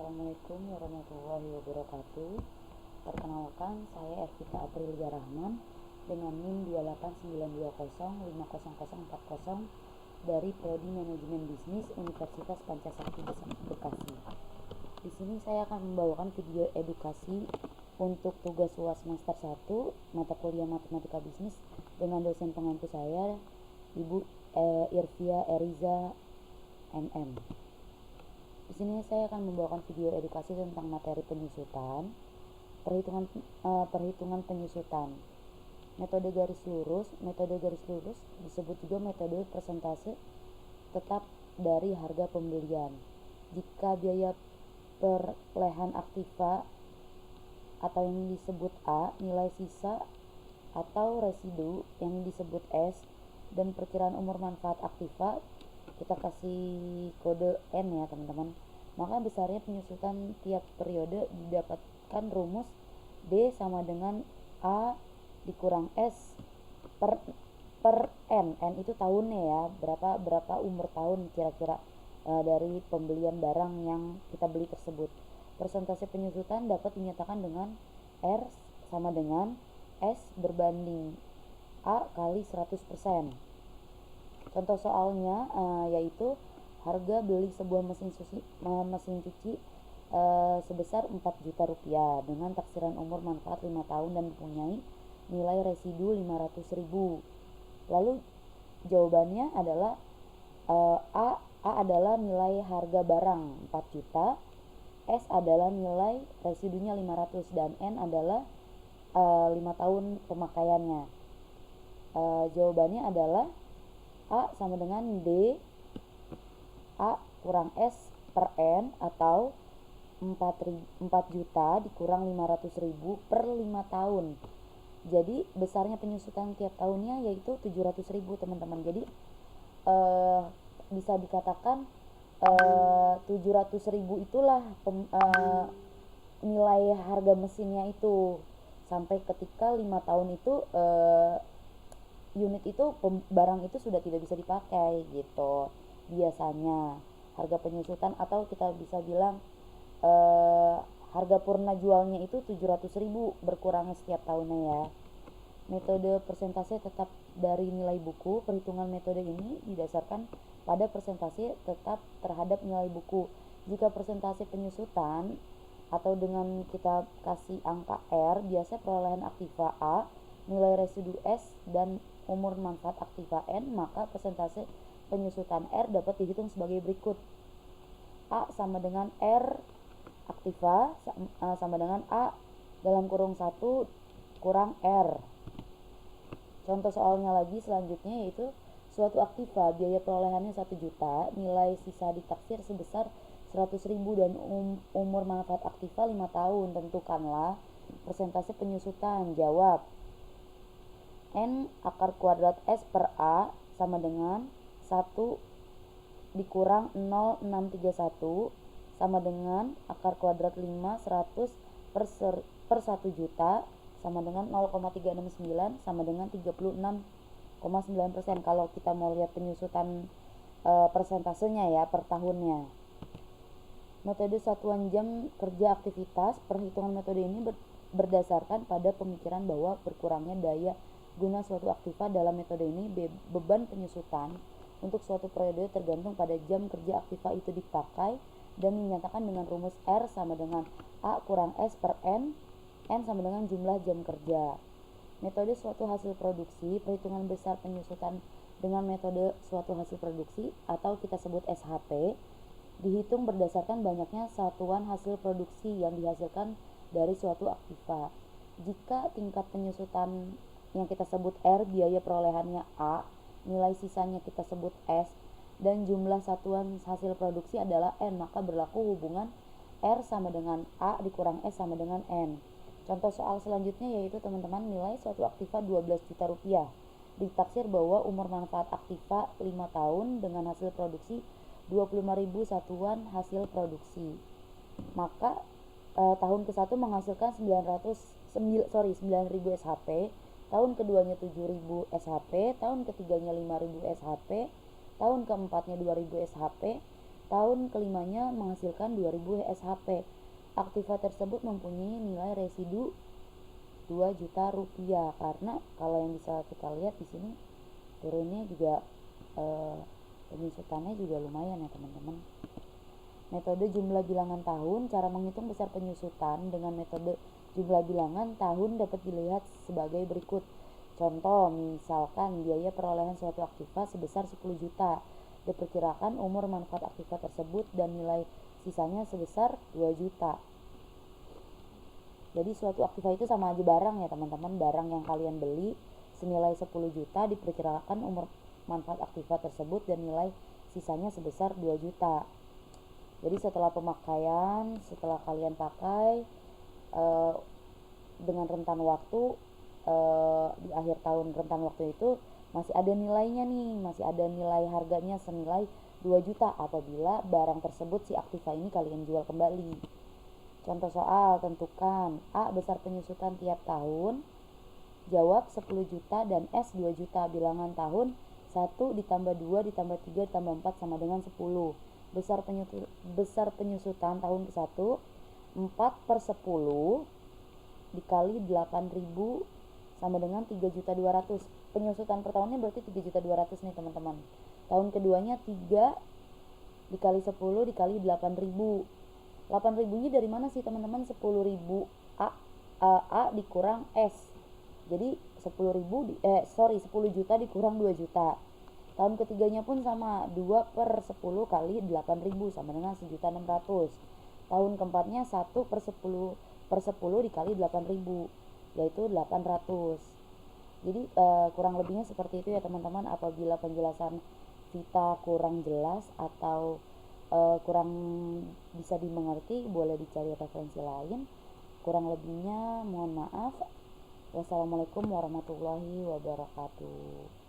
Assalamualaikum warahmatullahi wabarakatuh. Perkenalkan, saya Ervita Aprilia Rahman dengan NIM 28920500040 dari Prodi Manajemen Bisnis Universitas Pancasakti Bekasi. Di sini saya akan membawakan video edukasi untuk tugas UAS Semester 1 mata kuliah Matematika Bisnis dengan dosen pengampu saya, Ibu Irvia Eriza MM. Di sini saya akan membawakan video edukasi tentang materi penyusutan, perhitungan penyusutan, metode garis lurus disebut juga metode persentase tetap dari harga pembelian. Jika biaya perolehan aktiva atau yang disebut A, nilai sisa atau residu yang disebut S, dan perkiraan umur manfaat aktiva kita kasih kode N ya teman-teman, maka besarnya penyusutan tiap periode didapatkan rumus D sama dengan A dikurang S per N. N itu tahunnya ya, berapa umur tahun kira-kira dari pembelian barang yang kita beli tersebut. Persentase penyusutan dapat dinyatakan dengan R sama dengan S berbanding A kali 100%. Contoh soalnya yaitu harga beli sebuah mesin cuci sebesar 4 juta rupiah dengan taksiran umur manfaat 5 tahun dan mempunyai nilai residu 500.000. Lalu jawabannya adalah A adalah nilai harga barang 4 juta, S adalah nilai residunya 500, dan N adalah 5 tahun pemakaiannya. Jawabannya adalah A sama dengan D A kurang S per N, atau 4 juta dikurang 500.000 per 5 tahun. Jadi besarnya penyusutan tiap tahunnya yaitu 700.000 teman-teman. Jadi bisa dikatakan 700.000 itulah nilai harga mesinnya itu, sampai ketika 5 tahun itu unit itu barang itu sudah tidak bisa dipakai gitu. Biasanya harga penyusutan atau kita bisa bilang harga purna jualnya itu 700.000 berkurangnya setiap tahunnya ya. Metode persentase tetap dari nilai buku. Perhitungan metode ini didasarkan pada persentase tetap terhadap nilai buku. Jika persentase penyusutan atau dengan kita kasih angka R, biasa perolehan aktiva A, nilai residu S, dan umur manfaat aktiva N, maka persentase penyusutan R dapat dihitung sebagai berikut. A sama dengan R aktiva sama dengan A dalam kurung 1 kurang R. Contoh soalnya lagi selanjutnya yaitu suatu aktiva biaya perolehannya 1 juta, nilai sisa ditaksir sebesar 100.000 dan umur manfaat aktiva 5 tahun. Tentukanlah persentase penyusutan. Jawab. N akar kuadrat S per A sama dengan 1 dikurang 0,631 sama dengan akar kuadrat 100 per 1 juta sama dengan 0,369 sama dengan 36,9%. Kalau kita mau lihat penyusutan persentasenya ya per tahunnya. Metode satuan jam kerja aktivitas. Perhitungan metode ini berdasarkan pada pemikiran bahwa berkurangnya daya guna suatu aktiva. Dalam metode ini beban penyusutan untuk suatu periode tergantung pada jam kerja aktiva itu dipakai dan dinyatakan dengan rumus R sama dengan A kurang S per N, N sama dengan jumlah jam kerja. Metode suatu hasil produksi. Perhitungan besar penyusutan dengan metode suatu hasil produksi atau kita sebut SHP dihitung berdasarkan banyaknya satuan hasil produksi yang dihasilkan dari suatu aktiva. Jika tingkat penyusutan yang kita sebut R, biaya perolehannya A, nilai sisanya kita sebut S, dan jumlah satuan hasil produksi adalah N, maka berlaku hubungan R sama dengan A dikurang S sama dengan N. Contoh soal selanjutnya yaitu teman-teman, nilai suatu aktiva 12 juta rupiah. Ditaksir bahwa umur manfaat aktiva 5 tahun dengan hasil produksi 25.000 satuan hasil produksi. Maka tahun ke-1 menghasilkan 9.000 SHP, tahun keduanya 7.000 SHP, tahun ketiganya 5.000 SHP, tahun keempatnya 2.000 SHP, Tahun kelimanya menghasilkan 2000 SHP. Aktiva tersebut mempunyai nilai residu 2 juta rupiah, karena kalau yang bisa kita lihat di sini turunnya juga penyusutannya juga lumayan ya teman-teman. Metode jumlah bilangan tahun. Cara menghitung besar penyusutan dengan metode jumlah bilangan tahun dapat dilihat sebagai berikut. Contoh, misalkan biaya perolehan suatu aktiva sebesar 10 juta. Diperkirakan umur manfaat aktiva tersebut dan nilai sisanya sebesar 2 juta. Jadi suatu aktiva itu sama aja barang ya teman-teman. Barang yang kalian beli senilai 10 juta, diperkirakan umur manfaat aktiva tersebut dan nilai sisanya sebesar 2 juta. Jadi setelah pemakaian, setelah kalian pakai dengan rentan waktu, di akhir tahun rentan waktu itu masih ada nilainya nih, masih ada nilai harganya senilai 2 juta apabila barang tersebut si aktiva ini kalian jual kembali. Contoh soal, tentukan A besar penyusutan tiap tahun. Jawab 10 juta dan S 2 juta. Bilangan tahun 1 ditambah 2 ditambah 3 ditambah 4 sama dengan 10. Besar penyusutan tahun ke-1 4 per 10 dikali 8.000 sama dengan 3.200. Penyusutan per tahunnya berarti 3.200 nih teman-teman. Tahun keduanya 3 dikali 10 dikali 8.000. 8.000 nya dari mana sih teman-teman? 10.000 A dikurang S. Jadi 10 juta dikurang 2 juta. Tahun ketiganya pun sama, 2 per 10 kali 8.000 sama dengan 1.600. Tahun keempatnya 1 per 10 dikali 8.000, yaitu 800. Jadi kurang lebihnya seperti itu ya teman-teman. Apabila penjelasan Vita kurang jelas atau kurang bisa dimengerti, boleh dicari referensi lain. Kurang lebihnya mohon maaf. Wassalamualaikum warahmatullahi wabarakatuh.